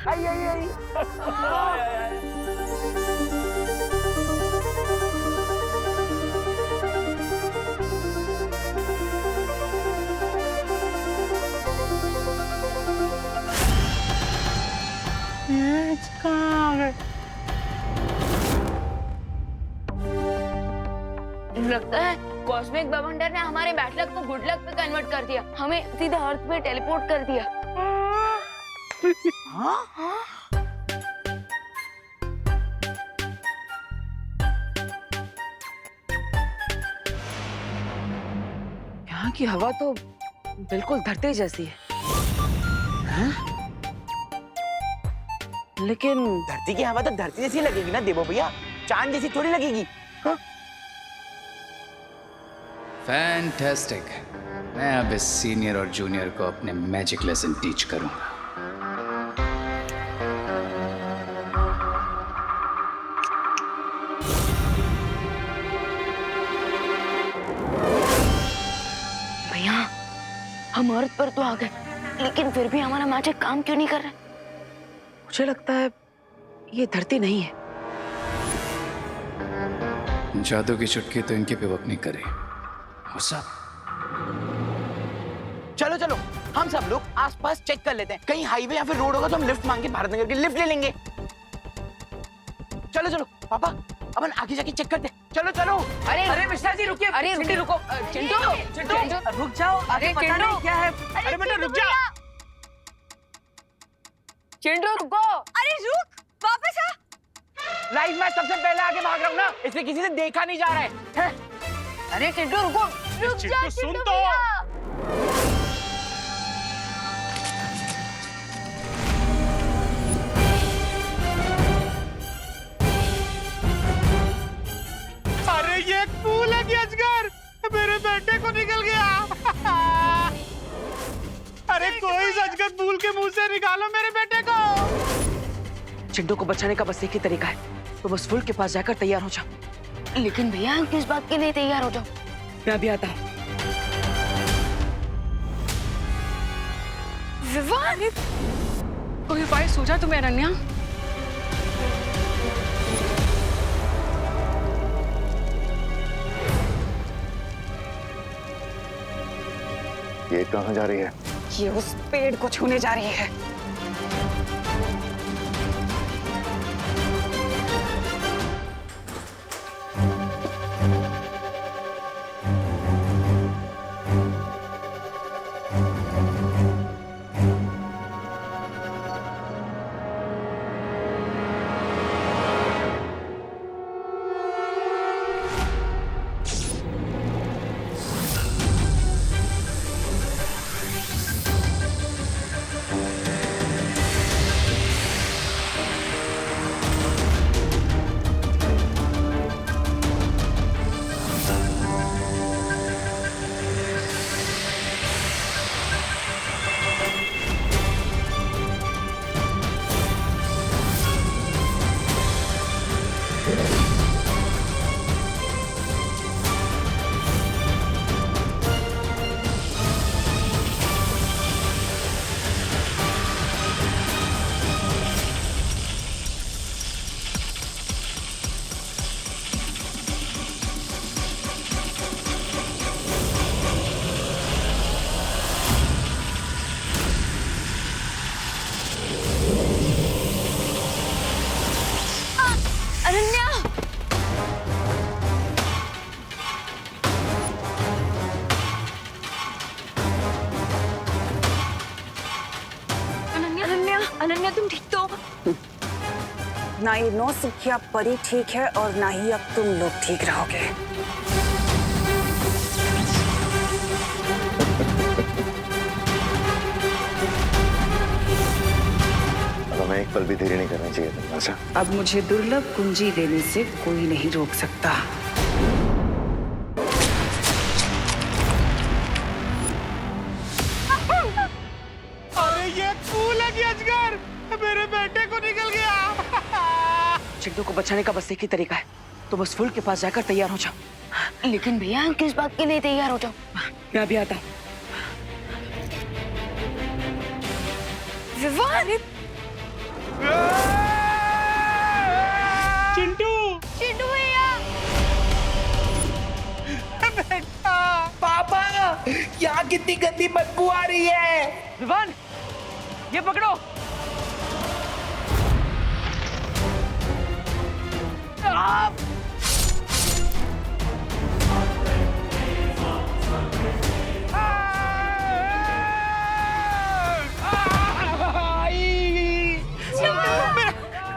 आई आई आई। कहाँ आ गए? लगता है कॉस्मिक बवंडर ने हमारे बैड लक को गुड लक पे कन्वर्ट कर दिया, हमें सीधा अर्थ पे टेलीपोर्ट कर दिया। हाँ? यहाँ की हवा तो बिल्कुल धरती जैसी है। हाँ? लेकिन धरती की हवा तो धरती जैसी लगेगी ना देवो भैया, चांद जैसी थोड़ी लगेगी। हाँ? फैंटास्टिक। मैं अब इस सीनियर और जूनियर को अपने मैजिक लेसन टीच करूंगा। भैया हम अर्थ पर तो आ गए, लेकिन फिर भी हमारा मैजिक काम क्यों नहीं कर रहा? मुझे लगता है ये धरती नहीं है। जादू की चुटकी तो इनके पे वर्क नहीं करे। वो सब चलो चलो, हम सब लोग आसपास चेक कर लेते हैं, कहीं हाईवे या फिर रोड होगा तो हम लिफ्ट मांग के भारत नगर की लिफ्ट ले लेंगे। चलो चलो पापा, अपन आगे जाके चेक करते हैं। चलो चलो। अरे मिश्रा जी रुकिए। अरे चिंटू रुको। चिंटू रुक जाओ। अरे पता नहीं क्या है। अरे बेटा रुक जा। चिंटू रुको। अरे रुक, वापस आ। लाइव मैच सबसे पहले आगे भाग रहा हूँ ना, इसलिए किसी से देखा नहीं जा रहा है। अरे चिंटू रुको। रुक जा सुन चिंटू तो। भैया। अरे ये एक फूल है कि अजगर, मेरे बेटे को निकल गया। अरे कोई अजगर फूल के मुंह से निकालो मेरे बेटे को। चिंटू को बचाने का बस एक ही तरीका है, तो बस फुल के पास जाकर तैयार हो जाओ। लेकिन भैया किस बात के लिए तैयार हो जाओ? मैं अभी आता हूँ। विवान, कोई उपाय सोचा तुम्हें अनन्या? ये कहाँ जा रही है? ये उस पेड़ को छूने जा रही है। अनन्या। अनन्या, अनन्या तुम ठीक तो? ना ये नौसिखिया परी ठीक है और ना ही अब तुम लोग ठीक रहोगे। हमें एक पल भी देरी नहीं करनी चाहिए था। अच्छा, अब मुझे दुर्लभ कुंजी देने से कोई नहीं रोक सकता। अरे ये फूल है कि अजगर, मेरे बेटे को निकल गया। चिंटू को बचाने का बस एक ही तरीका है, तो बस फुल के पास जाकर तैयार हो जाओ। लेकिन भैया किस बात के लिए तैयार हो जाओ? मैं अभी आता हूँ। विवान, कितनी गंदी बदबू आ रही है। विवान, ये पकड़ो।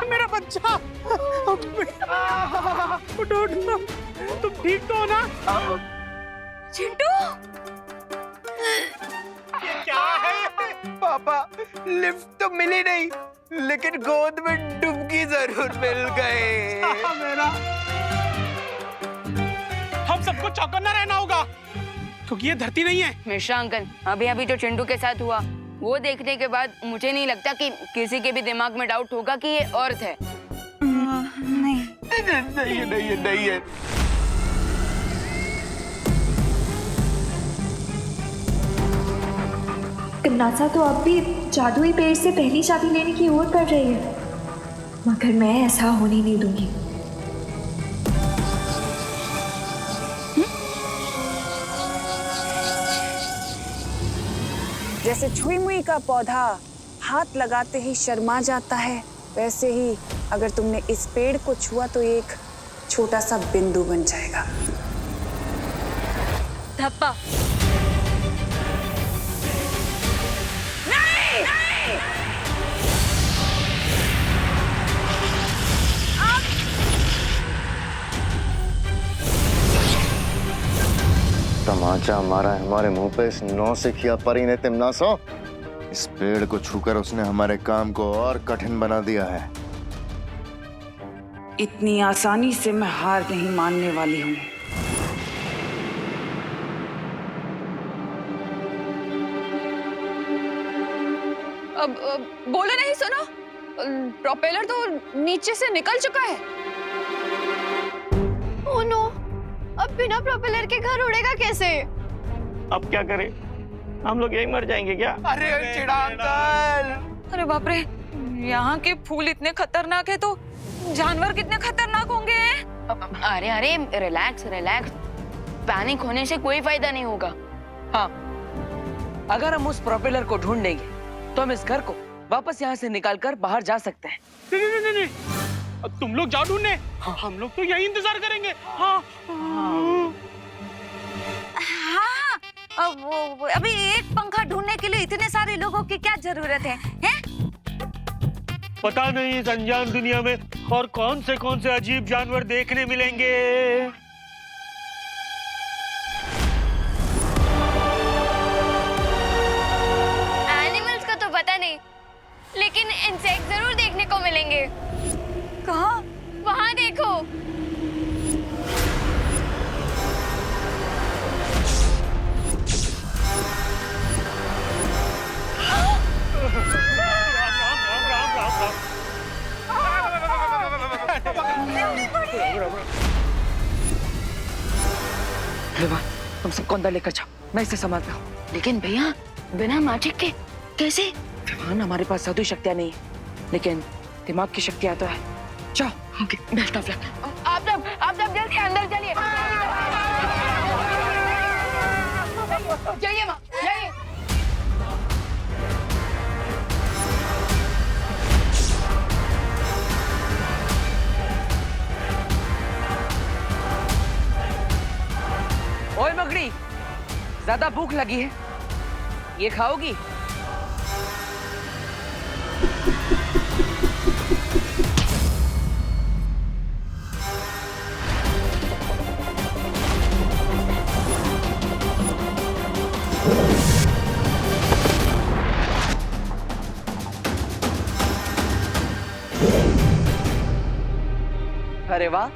मेरा बच्चा, उठ तुम ठीक तो हो ना? चिंटू, क्या है? पापा, लिफ्ट तो मिली नहीं, लेकिन गोद में डुबकी जरूर मिल गए। मेरा हम सबको चौकन्ना रहना होगा, क्योंकि ये धरती नहीं है। मिश्रा अंकल, अभी अभी जो चिंटू के साथ हुआ वो देखने के बाद मुझे नहीं लगता कि किसी के भी दिमाग में डाउट होगा कि ये अर्थ है। नहीं है। कन्नासा तो अब भी जादुई पेड़ से पहली चाबी लेने की ओर कर रही है, मगर मैं ऐसा होने नहीं दूंगी। जैसे छुई मुई का पौधा हाथ लगाते ही शर्मा जाता है, वैसे ही अगर तुमने इस पेड़ को छुआ तो एक छोटा सा बिंदु बन जाएगा। धप्पा। तमाचा मारा है हमारे मुंह पे इस नौसिखिया परी ने। तिमनासो, इस पेड़ को छूकर उसने हमारे काम को और कठिन बना दिया है। इतनी आसानी से मैं हार नहीं मानने वाली हूँ। अब बोलो नहीं, सुनो, प्रोपेलर तो नीचे से निकल चुका है। ओह नो, अब बिना प्रोपेलर के घर उड़ेगा कैसे? अब क्या करें? हम लोग यही मर जाएंगे क्या? अरे चिड़ा अंकल! अरे बाप रे, यहाँ के फूल इतने खतरनाक है तो जानवर कितने खतरनाक होंगे। अरे अरे, रिलैक्स रिलैक्स, पैनिक होने से कोई फायदा नहीं होगा। हाँ, अगर हम उस प्रोपेलर को ढूंढ लेंगे तो हम इस घर को वापस यहाँ से निकालकर बाहर जा सकते हैं। नहीं, अब तुम लोग जाओ ढूंढने, हम लोग तो यही इंतजार करेंगे। हाँ। अभी एक पंखा ढूंढने के लिए इतने सारे लोगों की क्या जरूरत है, हैं? पता नहीं इस अनजान दुनिया में और कौन से अजीब जानवर देखने मिलेंगे। एनिमल्स का तो पता नहीं, लेकिन इंसेक्ट जरूर देखने को मिलेंगे। कहाँ? वहाँ देखो। तुम सबको अंदर लेकर जाओ, मैं इसे संभालता हूँ। लेकिन भैया, बिना मैजिक के कैसे? विवान, हमारे पास जादुई शक्तियाँ नहीं है, लेकिन दिमाग की शक्तियाँ तो है। जाओ। Okay, best of luck. आप सब जल्दी अंदर चलिए। जाइए माँ, जाइए। ओए मगड़ी, ज्यादा भूख लगी है, ये खाओगी? अरे वाह,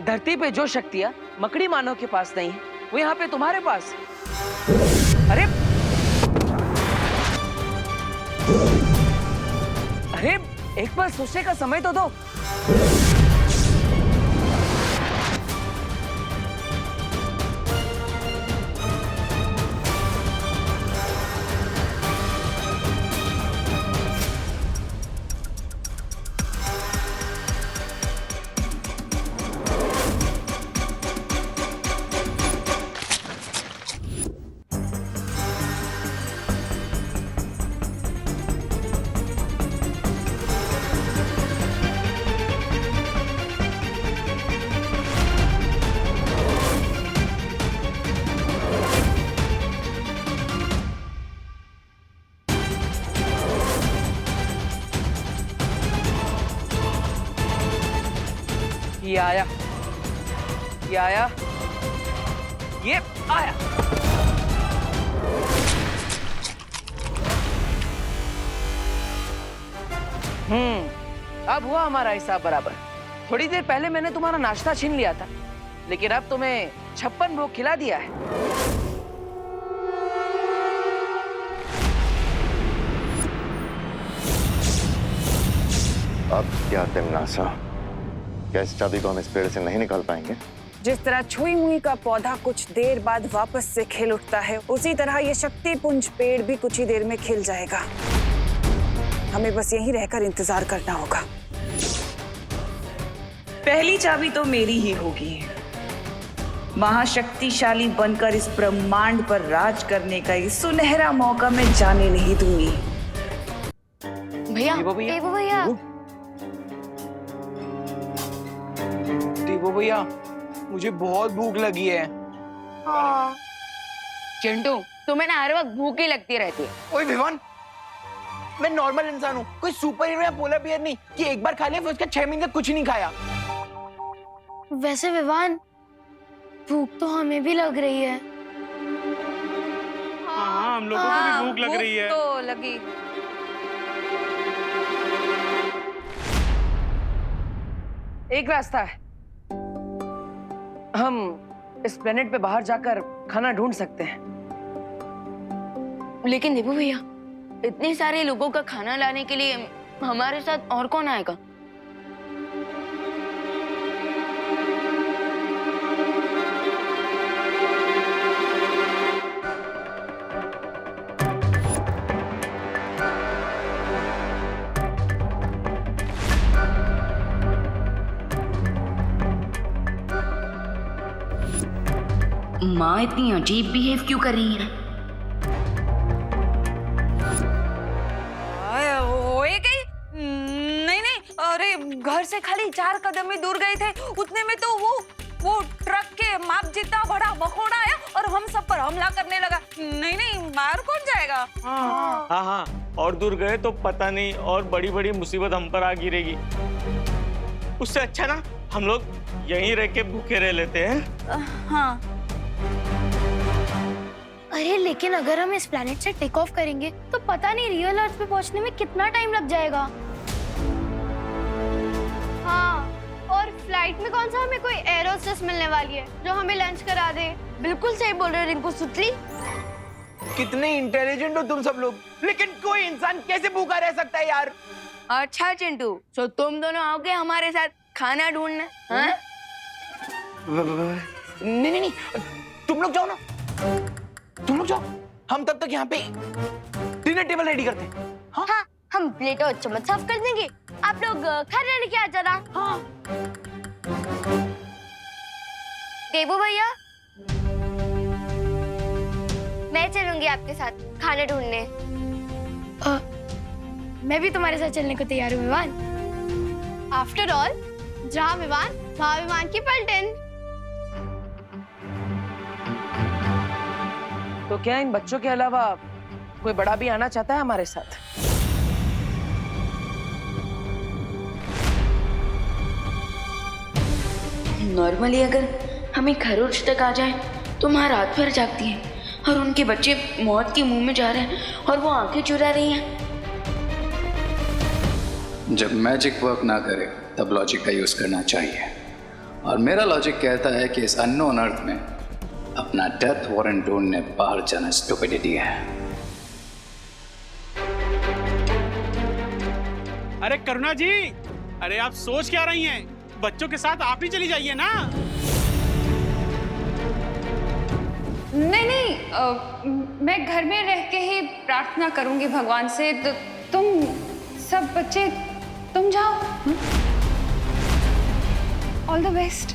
धरती पे जो शक्तियां मकड़ी मानव के पास नहीं है, वो यहाँ पे तुम्हारे पास। अरे एक बार सोचने का समय तो दो। ये आया, ये आया, ये आया। अब हुआ हमारा हिसाब बराबर। थोड़ी देर पहले मैंने तुम्हारा नाश्ता छीन लिया था, लेकिन अब तुम्हें 56 भोग खिला दिया है। अब क्या तिमनासा, क्या इस चाबी को हम इस पेड़ से नहीं निकाल पाएंगे? जिस तरह छुई मुई का पौधा कुछ देर बाद वापस से खिल उठता है, उसी तरह ये शक्ति पुंज पेड़ भी कुछ ही देर में खिल जाएगा। हमें बस यहीं रहकर इंतजार करना होगा। पहली चाबी तो मेरी ही होगी। महाशक्तिशाली बनकर इस ब्रह्मांड पर राज करने का ये सुनहरा मौका मैं जाने नहीं दूंगी। भैया, देवो भैया, देवो भैया, मुझे बहुत भूख लगी है। चिंटू, तुम्हें ना हर वक्त भूख ही लगती रहती है। ओए विवान, मैं नॉर्मल इंसान हूँ, कोई सुपर हीरो या पोलर बियर नहीं कि एक बार खा लिया फिर उसका 6 महीने तक कुछ नहीं खाया। वैसे विवान, भूख तो हमें भी लग रही है। हाँ, हम लोगों को भी भूख लग रही है। तो लगी। एक रास्ता है, हम इस प्लेनेट पे बाहर जाकर खाना ढूंढ सकते हैं। लेकिन देवो भैया, इतने सारे लोगों का खाना लाने के लिए हमारे साथ और कौन आएगा? माँ इतनी अजीब बिहेव क्यों कर रही है? होए गई? नहीं, अरे घर से खाली 4 कदम ही दूर गए थे, उतने में तो वो ट्रक के माप जितना बड़ा बखोड़ा आया और हम सब पर हमला करने लगा। नहीं, मार कौन जाएगा? हाँ, और दूर गए तो पता नहीं और बड़ी बड़ी मुसीबत हम पर आ गिरेगी। उससे अच्छा ना हम लोग यहीं रह के भूखे रह लेते हैं। हाँ। अरे लेकिन अगर हम इस प्लेनेट से टेक ऑफ करेंगे तो पता नहीं रियल अर्थ पे पहुंचने में कितना टाइम लग जाएगा। हाँ, और फ्लाइट में कौन सा हमें कोई एयर होस्टेस मिलने वाली है जो हमें लंच करा दे। बिल्कुल सही बोल रहे हो रिंकू सुतली। कितने इंटेलिजेंट हो तुम सब लोग, लेकिन कोई इंसान कैसे भूखा रह सकता है यार? अच्छा चिंटू, तो तुम दोनों आओगे हमारे साथ खाना ढूंढने? हाँ? नहीं, तुम लोग जाओ ना, तुम लोग जाओ, हम तब तक यहाँ पे डिनर टेबल रेडी करते हैं। हाँ, हम प्लेट और चम्मच साफ कर देंगे, आप लोग खाना लेके आ जाना। हाँ। देवो भैया, मैं चलूंगी आपके साथ खाना ढूंढने। मैं भी तुम्हारे साथ चलने को तैयार हूँ विवान। आफ्टर ऑल, जहाँ विवान वहाँ विमान की पलटन। तो क्या इन बच्चों के अलावा कोई बड़ा भी आना चाहता है हमारे साथ? नॉर्मली अगर हमें खरोच तक आ जाए तो माँ रात भर जागती है और उनके बच्चे मौत के मुंह में जा रहे हैं और वो आंखें चुरा रही हैं। जब मैजिक वर्क ना करे तब लॉजिक का यूज करना चाहिए, और मेरा लॉजिक कहता है कि इस अननोन अर्थ में अपना डेथ वारंट ढूंढने बाहर जाना स्टुपिडिटी है। अरे करुणा जी, अरे आप सोच क्या रही हैं? बच्चों के साथ आप ही चली जाइए ना। नहीं, मैं घर में रह के ही प्रार्थना करूंगी भगवान से। तो तुम सब बच्चे तुम जाओ। All the best.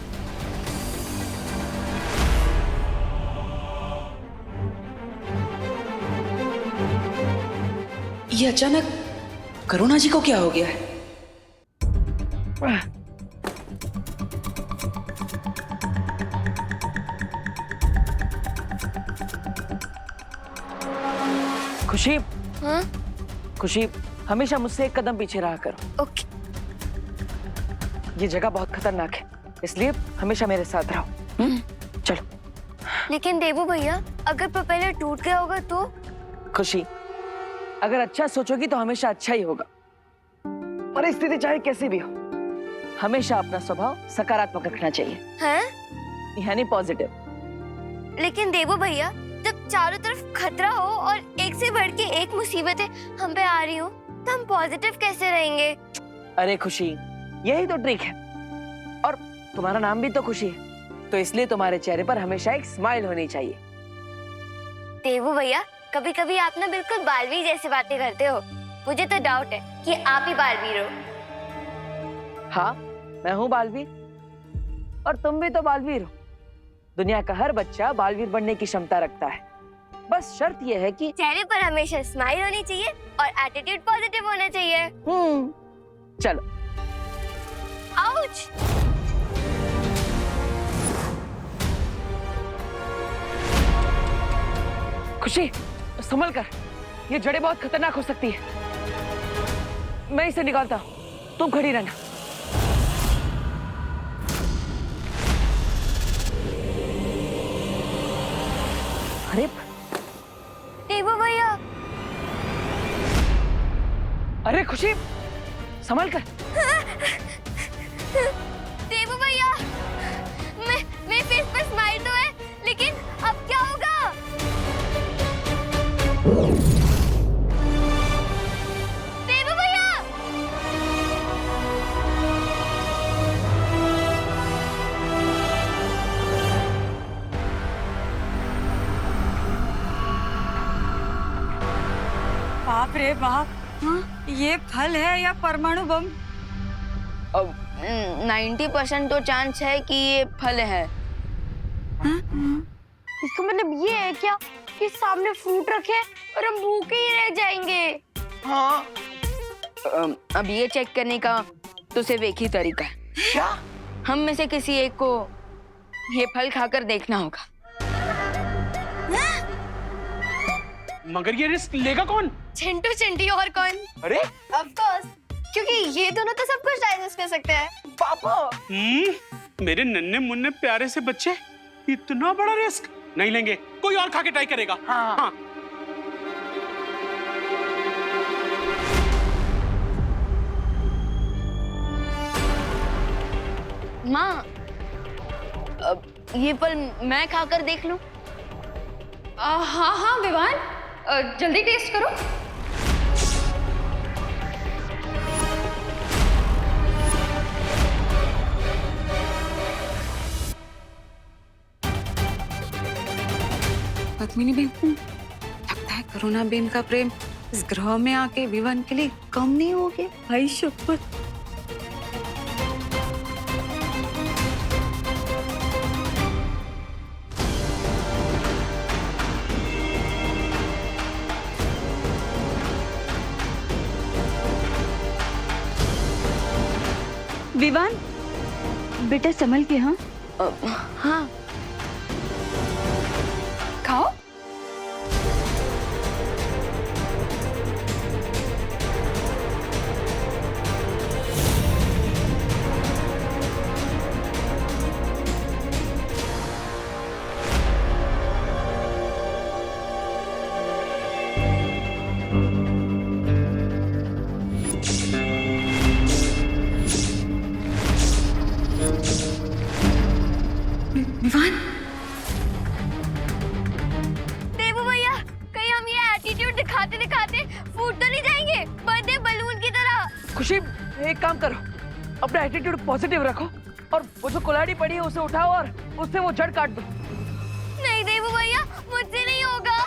ये अचानक करुणा जी को क्या हो गया है? खुशी, हाँ? खुशी, हमेशा मुझसे एक कदम पीछे रहा करो। ओके। ये जगह बहुत खतरनाक है, इसलिए हमेशा मेरे साथ रहो। चलो। लेकिन देवू भैया, अगर प्रोपेलर टूट गया होगा तो? खुशी, अगर अच्छा सोचोगी तो हमेशा अच्छा ही होगा। परिस्थिति चाहे कैसी भी हो, हमेशा अपना स्वभाव सकारात्मक रखना चाहिए। हैं? यानी पॉजिटिव। लेकिन देवू भैया, जब चारों तरफ खतरा हो और एक से बढ़ के एक मुसीबतें हम पे आ रही हो, तो हम पॉजिटिव कैसे रहेंगे? अरे खुशी, यही तो ट्रिक है। और तुम्हारा नाम भी तो खुशी है, तो इसलिए तुम्हारे चेहरे पर हमेशा एक स्माइल होनी चाहिए। देवू भैया, कभी कभी आप ना बिल्कुल बालवीर जैसे बातें करते हो। मुझे तो डाउट है कि आप ही बालवीर हो। हाँ, मैं हूँ बालवीर, और तुम भी तो बालवीर हो। दुनिया का हर बच्चा बालवीर बनने की क्षमता रखता है। बस शर्त यह है कि चेहरे पर हमेशा स्माइल होनी चाहिए और एटीट्यूड पॉजिटिव होना चाहिए। चलो। आउच! खुशी, संभल कर, ये जड़ें बहुत खतरनाक हो सकती है। मैं इसे निकालता हूँ, तुम खड़ी रहना। अरे देवू भैया! अरे खुशी, संभल कर। देवू भैया, मेरे फेस पर स्माइल तो है, लेकिन अब क्या होगा? देवू भैया! बाप रे बाप, ये फल है या परमाणु बम? 90% तो चांस है कि ये फल है। इसका मतलब ये है क्या कि सामने फ्रूट रखे और हम भूखे ही रह जाएंगे? हाँ। अब ये चेक करने का तो सिर्फ एक ही तरीका है। क्या? हम में से किसी एक को ये फल खाकर देखना होगा। मगर ये रिस्क लेगा कौन? चिंटू चिंटी और कौन? अरे ऑफ कोर्स, क्योंकि ये दोनों तो सब कुछ डाइजेस्ट कर सकते हैं। पापा, मेरे नन्हे मुन्ने प्यारे से बच्चे, इतना बड़ा रिस्क नहीं लेंगे। कोई और खा के ट्राई करेगा। हाँ। माँ, ये फल मैं खाकर देख लूं? हाँ हाँ विवान, जल्दी टेस्ट करो। पद्मिनी बेन, लगता है करुणा बेन का प्रेम इस ग्रह में आके विवान के लिए कम नहीं हो गया। भाई शपथ। विवान, बेटा संभल के। हाँ हाँ। खाओ। विवान, देवू भैया, कहीं हम ये एटीट्यूड दिखाते दिखाते फूट तो नहीं जाएंगे बर्थडे बलून की तरह? खुशी, एक काम करो, अपना एटीट्यूड पॉजिटिव रखो और वो जो कुल्हाड़ी पड़ी है उसे उठाओ और उससे वो जड़ काट दो। नहीं देवू भैया, मुझसे नहीं होगा।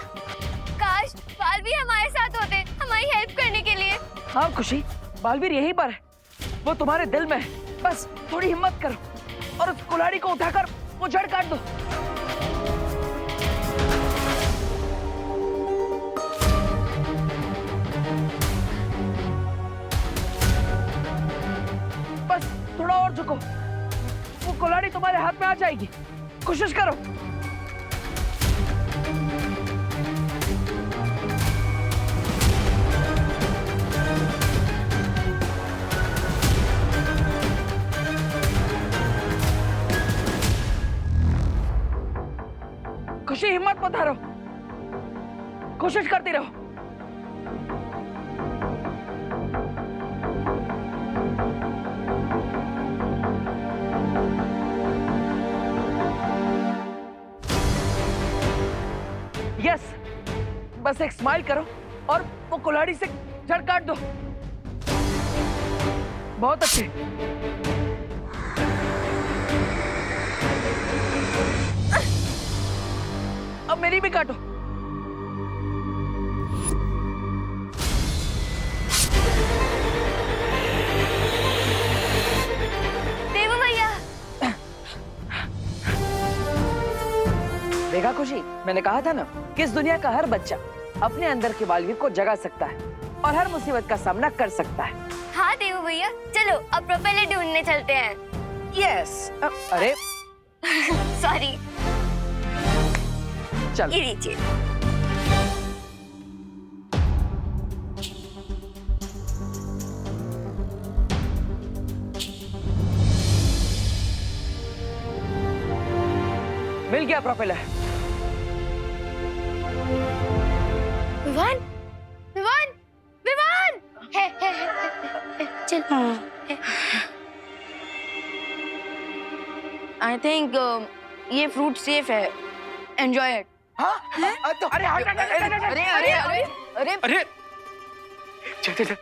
काश बालवीर हमारे साथ होते, हमारी हेल्प करने के लिए। हाँ खुशी, बालवीर यहीं पर है, वो तुम्हारे दिल में है। बस थोड़ी हिम्मत करो और उस कुल्हाड़ी को उठाकर वो जड़ काट दो। बस थोड़ा और झुको, वो कुल्हाड़ी तुम्हारे हाथ में आ जाएगी। कोशिश करो। खुशी हिम्मत मत हारो, कोशिश करती रहो। यस, बस एक स्माइल करो और वो कुल्हाड़ी से जड़ काट दो। बहुत अच्छे। अब मेरी भी काटो। देवू भैया। देखा खुशी, मैंने कहा था ना कि इस दुनिया का हर बच्चा अपने अंदर के बालवीर को जगा सकता है और हर मुसीबत का सामना कर सकता है। हाँ देवू भैया, चलो अब प्रोपेलर ढूंढने चलते हैं। यस। अरे सॉरी, चलो। ये लीजिए। मिल गया प्रोपेलर। विवान, विवान, विवान। है, चल। आई थिंक ये फ्रूट सेफ है, एंजॉय इट। हाँ? अरे हट, अरे अरे अरे अरे अरे चल चल चल।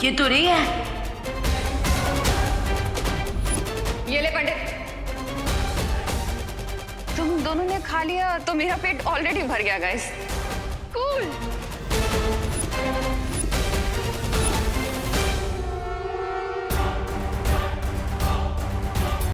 ये तो रही है। ये ले पंडित, तुम दोनों ने खा लिया तो मेरा पेट ऑलरेडी भर गया गाइस। कूल।